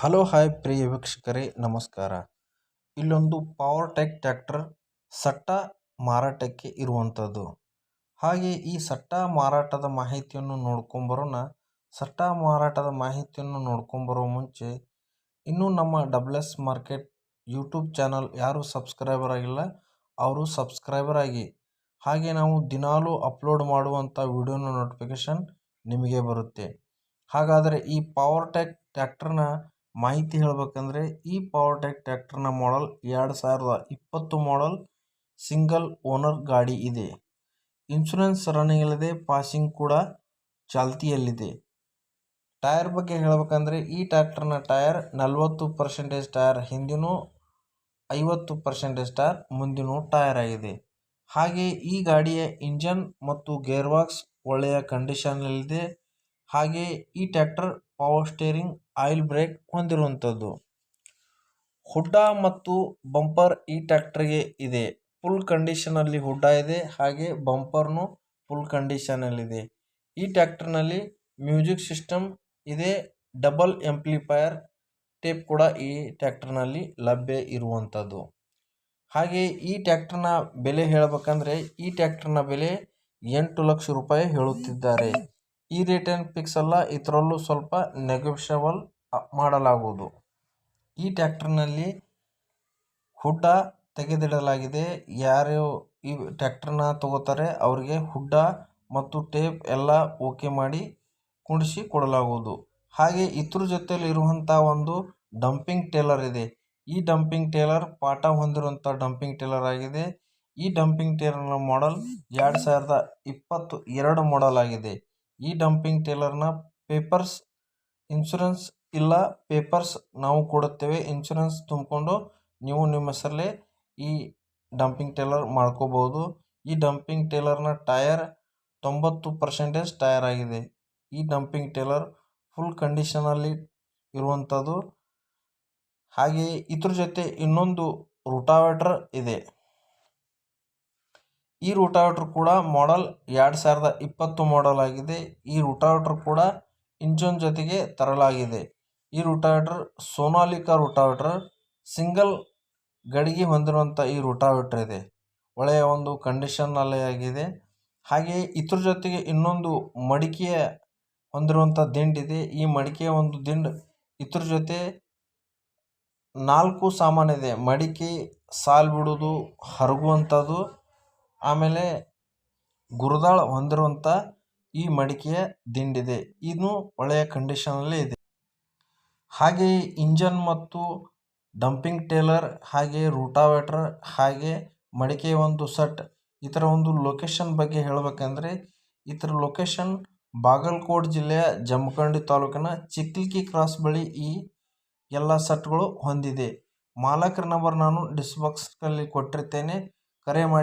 Hello hi ಪ್ರಿಯ ವೀಕ್ಷಕರೇ ನಮಸ್ಕಾರ. ಇಲ್ಲೊಂದು ಪವರ್ ಟೆಕ್ ಟ್ರ್ಯಾಕ್ಟರ್ ಸಟ್ಟ ಮಾರಾಟಕ್ಕೆ ಇರುವಂಥದ್ದು. ಹಾಗೆ ಈ ಸಟ್ಟ ಮಾರಾಟದ ಮಾಹಿತಿಯನ್ನು ನೋಡ್ಕೊಂಬರೋಣ. ಸಟ್ಟ ಮಾರಾಟದ ಮಾಹಿತಿಯನ್ನು ನೋಡ್ಕೊಂಬರೋ ಮುಂಚೆ ಇನ್ನೂ ನಮ್ಮ WS ಮಾರ್ಕೆಟ್ ಯೂಟ್ಯೂಬ್ ಚಾನಲ್ ಯಾರು ಸಬ್ಸ್ಕ್ರೈಬರ್ ಆಗಿಲ್ಲ ಅವರು ಸಬ್ಸ್ಕ್ರೈಬರ್ ಆಗಿ. ಹಾಗೆ ನಾವು ದಿನಾಲೂ ಅಪ್ಲೋಡ್ ಮಾಡುವಂಥ ವಿಡಿಯೋನ ನೋಟಿಫಿಕೇಶನ್ ನಿಮಗೆ ಬರುತ್ತೆ. ಹಾಗಾದರೆ ಈ ಪವರ್ ಟೆಕ್ ಟ್ರ್ಯಾಕ್ಟರ್ನ ಮಾಹಿತಿ ಹೇಳಬೇಕಂದ್ರೆ ಈ ಪವರ್ ಟೆಕ್ ಟ್ರ್ಯಾಕ್ಟರ್ನ ಮಾಡೆಲ್ 2020 ಮಾಡೆಲ್ ಸಿಂಗಲ್ ಓನರ್ ಗಾಡಿ ಇದೆ. ಇನ್ಶೂರೆನ್ಸ್ ರನ್ನಿಂಗ್ ಇಲ್ಲದೆ ಪಾಸಿಂಗ್ ಕೂಡ ಚಾಲ್ತಿಯಲ್ಲಿದೆ. ಟೈರ್ ಬಗ್ಗೆ ಹೇಳಬೇಕಂದ್ರೆ ಈ ಟ್ರ್ಯಾಕ್ಟರ್ನ ಟೈರ್ 40% ಟೈರ್ ಹಿಂದಿನೂ 50% ಟೈರ್ ಮುಂದಿನೂ ಟೈರ್ ಆಗಿದೆ. ಹಾಗೆ ಈ ಗಾಡಿಯ ಇಂಜನ್ ಮತ್ತು ಗೇರ್ ಬಾಕ್ಸ್ ಒಳ್ಳೆಯ ಕಂಡೀಷನ್ನಲ್ಲಿದೆ. ಹಾಗೆ ಈ tractor power steering oil brake ಹೊಂದಿರುವಂಥದ್ದು. ಹುಡ್ಡ ಮತ್ತು ಬಂಪರ್ ಈ ಟ್ರ್ಯಾಕ್ಟರ್ಗೆ ಇದೆ. ಫುಲ್ ಕಂಡೀಷನಲ್ಲಿ ಹುಡ್ಡ ಇದೆ. ಹಾಗೆ ಬಂಪರ್ನು ಫುಲ್ ಕಂಡೀಷನಲ್ಲಿದೆ. ಈ ಟ್ರ್ಯಾಕ್ಟರ್ನಲ್ಲಿ ಮ್ಯೂಸಿಕ್ ಸಿಸ್ಟಮ್ ಇದೆ. ಡಬಲ್ ಆಂಪ್ಲಿಫೈಯರ್ ಟೇಪ್ ಕೂಡ ಈ ಟ್ರ್ಯಾಕ್ಟರ್ನಲ್ಲಿ ಲಭ್ಯ ಇರುವಂಥದ್ದು. ಹಾಗೆ ಈ ಟ್ರ್ಯಾಕ್ಟರ್ನ ಬೆಲೆ ಹೇಳಬೇಕಂದ್ರೆ ಈ ಟ್ರ್ಯಾಕ್ಟರ್ನ ಬೆಲೆ 8 ಲಕ್ಷ ರೂಪಾಯಿ ಹೇಳುತ್ತಿದ್ದಾರೆ. ಈ ರೇಟ್ ಏನು ಫಿಕ್ಸ್ ಅಲ್ಲ, ಇದರಲ್ಲೂ ಸ್ವಲ್ಪ ನೆಗೋಷಿಯಬಲ್ ಮಾಡಲಾಗುವುದು. ಈ ಟ್ರ್ಯಾಕ್ಟರ್ನಲ್ಲಿ ಹುಡ್ಡ ತೆಗೆದಿಡಲಾಗಿದೆ. ಯಾರು ಈ ಟ್ರ್ಯಾಕ್ಟರ್ನ ತಗೋತಾರೆ ಅವರಿಗೆ ಹುಡ್ಡ ಮತ್ತು ಟೇಪ್ ಎಲ್ಲ ಓಕೆ ಮಾಡಿ ಕುಣಿಸಿ ಕೊಡಲಾಗುವುದು. ಹಾಗೆ ಇದ್ರ ಜೊತೆಯಲ್ಲಿ ಇರುವಂಥ ಒಂದು ಡಂಪಿಂಗ್ ಟೇಲರ್ ಇದೆ. ಈ ಡಂಪಿಂಗ್ ಟೇಲರ್ ಪಾಠ ಹೊಂದಿರುವಂಥ ಡಂಪಿಂಗ್ ಟೇಲರ್ ಆಗಿದೆ. ಈ ಡಂಪಿಂಗ್ ಟೇಲರ್ನ ಮಾಡೆಲ್ 2022 ಮಾಡೆಲ್ ಆಗಿದೆ. ಈ ಡಂಪಿಂಗ್ ಟೇಲರ್ನ ಪೇಪರ್ಸ್ ಇನ್ಶೂರೆನ್ಸ್ ಇಲ್ಲ, ಪೇಪರ್ಸ್ ನಾವು ಕೊಡುತ್ತೇವೆ. ಇನ್ಶೂರೆನ್ಸ್ ತುಂಬಿಕೊಂಡು ನೀವು ನಿಮ್ಮ ಹೆಸರಲ್ಲೇ ಈ ಡಂಪಿಂಗ್ ಟೇಲರ್ ಮಾಡ್ಕೋಬಹುದು. ಈ ಡಂಪಿಂಗ್ ಟೇಲರ್ನ ಟೈರ್ 90% ಟೈರ್ ಆಗಿದೆ. ಈ ಡಂಪಿಂಗ್ ಟೇಲರ್ ಫುಲ್ ಕಂಡೀಷನಲ್ಲಿ ಇರುವಂಥದ್ದು. ಹಾಗೆ ಇದ್ರ ಜೊತೆ ಇನ್ನೊಂದು ರೂಟಾವೇಟರ್ ಇದೆ. ಈ ರೂಟಾವೇಟರ್ ಕೂಡ ಮಾಡೆಲ್ 2020 ಮಾಡೆಲ್ ಆಗಿದೆ. ಈ ರೂಟಾವೇಟರ್ ಕೂಡ ಇಂಜನ್ ಜೊತೆಗೆ ತರಲಾಗಿದೆ. ಈ ರೂಟಾವೇಟರ್ ಸೋನಾಲಿಕಾ ರೂಟಾವೇಟರ್ ಸಿಂಗಲ್ ಗಡಿಗೆ ಹೊಂದಿರುವಂಥ ಈ ರೂಟಾವೇಟರ್ ಇದೆ. ಒಳ್ಳೆಯ ಒಂದು ಕಂಡೀಷನ್ನಲ್ಲಿ ಆಗಿದೆ. ಹಾಗೆ ಇದ್ರ ಜೊತೆಗೆ ಇನ್ನೊಂದು ಮಡಿಕೆಯ ಹೊಂದಿರುವಂಥ ದಿಂಡಿದೆ. ಈ ಮಡಿಕೆಯ ಒಂದು ದಿಂಡು ಇದ್ರ ಜೊತೆ 4 ಸಾಮಾನಿದೆ. ಮಡಿಕೆ, ಸಾಲ್ ಬಿಡೋದು, ಹರಗುವಂಥದ್ದು, ಆಮೇಲೆ ಗುರುದಾಳ ಹೊಂದಿರುವಂಥ ಈ ಮಡಿಕೆಯ ದಿಂಡಿದೆ. ಇದು ಒಳ್ಳೆಯ ಕಂಡೀಷನಲ್ಲೇ ಇದೆ. ಹಾಗೆ ಇಂಜನ್ ಮತ್ತು ಡಂಪಿಂಗ್ ಟೇಲರ್, ಹಾಗೆ ರೂಟಾವೇಟರ್, ಹಾಗೆ ಮಡಿಕೆಯ ಒಂದು ಸೆಟ್. ಇದರ ಒಂದು ಲೊಕೇಶನ್ ಬಗ್ಗೆ ಹೇಳಬೇಕಂದ್ರೆ ಇದರ ಲೊಕೇಶನ್ ಬಾಗಲಕೋಟೆ ಜಿಲ್ಲೆಯ ಜಮಖಂಡಿ ತಾಲೂಕಿನ ಚಿಕ್ಲಿಕ್ಕಿ ಕ್ರಾಸ್ ಬಳಿ ಈ ಎಲ್ಲ ಸೆಟ್ಗಳು ಹೊಂದಿದೆ. ಮಾಲಕರ ನಂಬರ್ ನಾನು ಡಿಸ್ಕ್ರಿಪ್ಷನ್ನಲ್ಲಿ ಕೊಟ್ಟಿರ್ತೇನೆ, ಕರೆ ಮಾಡಿ.